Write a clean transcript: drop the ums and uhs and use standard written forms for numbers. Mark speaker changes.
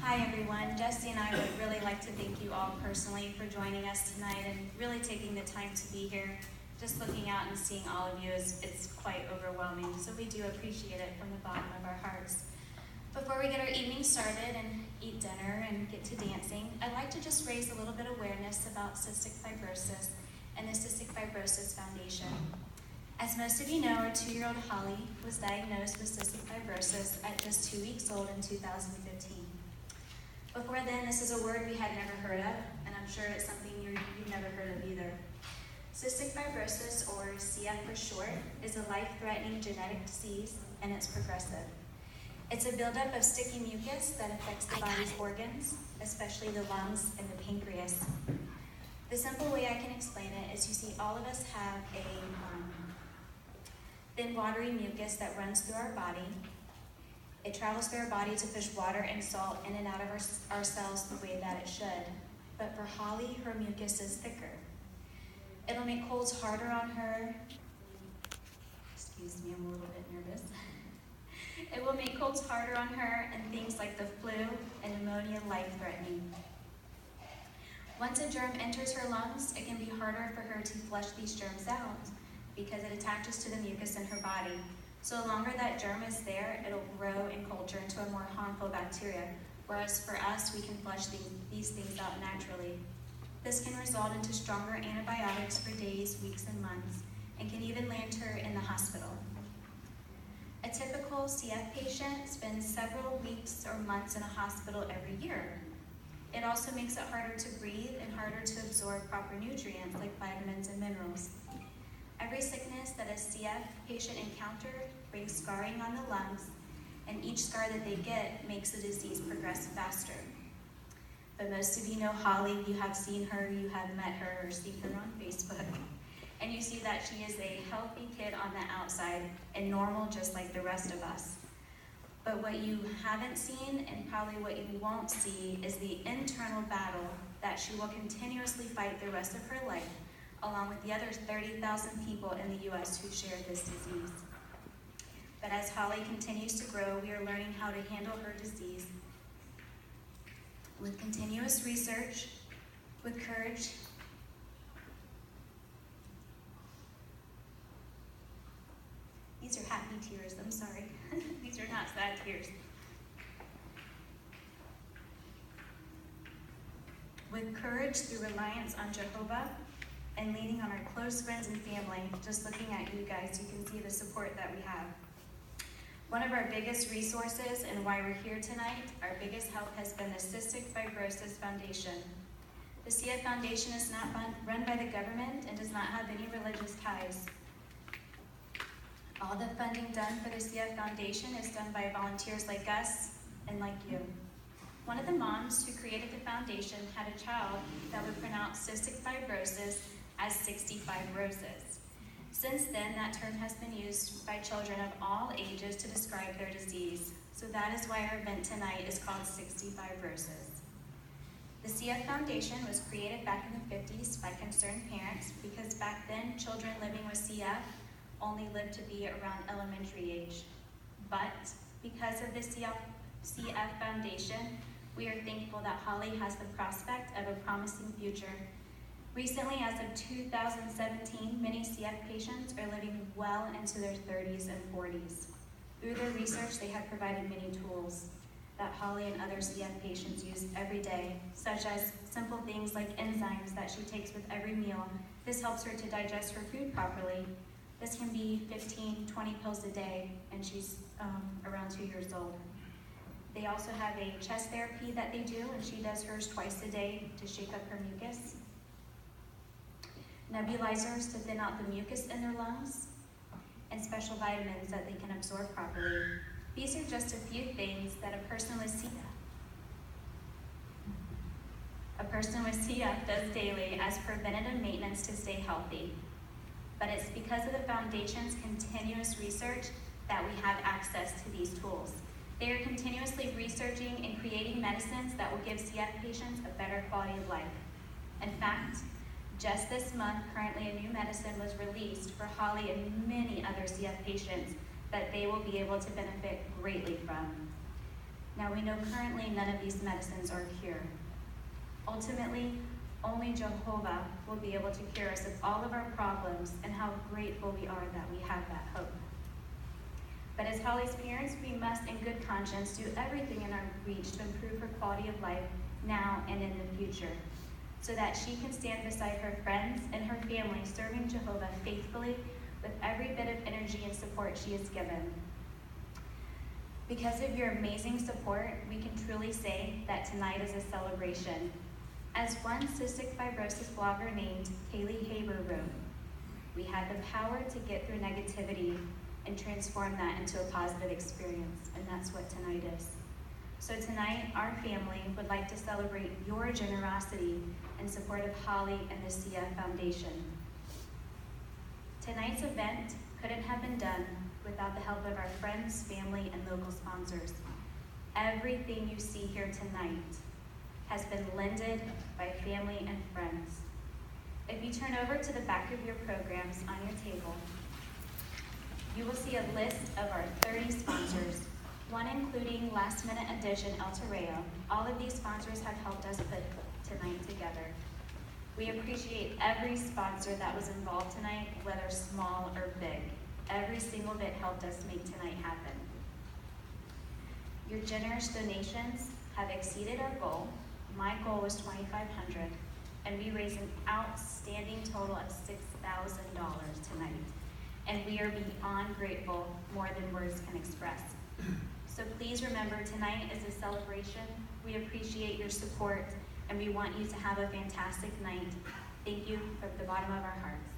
Speaker 1: Hi everyone, Jesse and I would really like to thank you all personally for joining us tonight and really taking the time to be here. Just looking out and seeing all of you it's quite overwhelming, so we do appreciate it from the bottom of our hearts. Before we get our evening started and eat dinner and get to dancing, I'd like to just raise a little bit of awareness about cystic fibrosis and the Cystic Fibrosis Foundation. As most of you know, our 2-year-old Holly was diagnosed with cystic fibrosis at just 2 weeks old in 2015. Before then, this is a word we had never heard of, and I'm sure it's something you've never heard of either. Cystic fibrosis, or CF for short, is a life-threatening genetic disease, and it's progressive. It's a buildup of sticky mucus that affects the body's organs, especially the lungs and the pancreas. The simple way I can explain it is you see all of us have a thin, watery mucus that runs through our body. It travels through our body to push water and salt in and out of our cells the way that it should. But for Holly, her mucus is thicker. It'll make colds harder on her. Excuse me, I'm a little bit nervous. It will make colds harder on her and things like the flu and pneumonia life-threatening. Once a germ enters her lungs, it can be harder for her to flush these germs out because it attaches to the mucus in her body. So the longer that germ is there, it'll grow and culture into a more harmful bacteria, whereas for us, we can flush these things out naturally. This can result into stronger antibiotics for days, weeks, and months, and can even land her in the hospital. A typical CF patient spends several weeks or months in a hospital every year. It also makes it harder to breathe and harder to absorb proper nutrients like vitamins and minerals. Every sickness that a CF patient encounters brings scarring on the lungs, and each scar that they get makes the disease progress faster. But most of you know Holly, you have seen her, you have met her, or seen her on Facebook, and you see that she is a healthy kid on the outside and normal just like the rest of us. But what you haven't seen, and probably what you won't see, is the internal battle that she will continuously fight the rest of her life, along with the other 30,000 people in the U.S. who share this disease. But as Holly continues to grow, we are learning how to handle her disease with continuous research, with courage, these are happy tears, I'm sorry. These are not sad tears. With courage through reliance on Jehovah, and leaning on our close friends and family. Just looking at you guys, you can see the support that we have. One of our biggest resources and why we're here tonight, our biggest help has been the Cystic Fibrosis Foundation. The CF Foundation is not run by the government and does not have any religious ties. All the funding done for the CF Foundation is done by volunteers like us and like you. One of the moms who created the foundation had a child that would pronounce cystic fibrosis as 65 roses. Since then, that term has been used by children of all ages to describe their disease. So that is why our event tonight is called 65 Roses. The CF Foundation was created back in the 50s by concerned parents because back then, children living with CF only lived to be around elementary age. But because of the CF Foundation, we are thankful that Holly has the prospect of a promising future. Recently, as of 2017, many CF patients are living well into their 30s and 40s. Through their research, they have provided many tools that Holly and other CF patients use every day, such as simple things like enzymes that she takes with every meal. This helps her to digest her food properly. This can be 15, 20 pills a day, and she's around 2 years old. They also have a chest therapy that they do, and she does hers twice a day to shake up her mucus. Nebulizers to thin out the mucus in their lungs, and special vitamins that they can absorb properly. These are just a few things that a person with CF does daily as preventative maintenance to stay healthy. But it's because of the Foundation's continuous research that we have access to these tools. They are continuously researching and creating medicines that will give CF patients a better quality of life. In fact, just this month, currently a new medicine was released for Holly and many other CF patients that they will be able to benefit greatly from. Now we know currently none of these medicines are a cure. Ultimately, only Jehovah will be able to cure us of all of our problems, and how grateful we are that we have that hope. But as Holly's parents, we must in good conscience do everything in our reach to improve her quality of life now and in the future, so that she can stand beside her friends and her family, serving Jehovah faithfully with every bit of energy and support she is given. Because of your amazing support, we can truly say that tonight is a celebration. As one cystic fibrosis blogger named Kaylee Haber wrote, we had the power to get through negativity and transform that into a positive experience, and that's what tonight is. So tonight, our family would like to celebrate your generosity in support of Holly and the CF Foundation. Tonight's event couldn't have been done without the help of our friends, family, and local sponsors. Everything you see here tonight has been lended by family and friends. If you turn over to the back of your programs on your table, you will see a list of our 30 sponsors, one including Last Minute Addition El Torreo. All of these sponsors have helped us put tonight together. We appreciate every sponsor that was involved tonight, whether small or big. Every single bit helped us make tonight happen. Your generous donations have exceeded our goal. My goal was $2,500, and we raised an outstanding total of $6,000 tonight. And we are beyond grateful, more than words can express. So please remember, tonight is a celebration. We appreciate your support, and we want you to have a fantastic night. Thank you from the bottom of our hearts.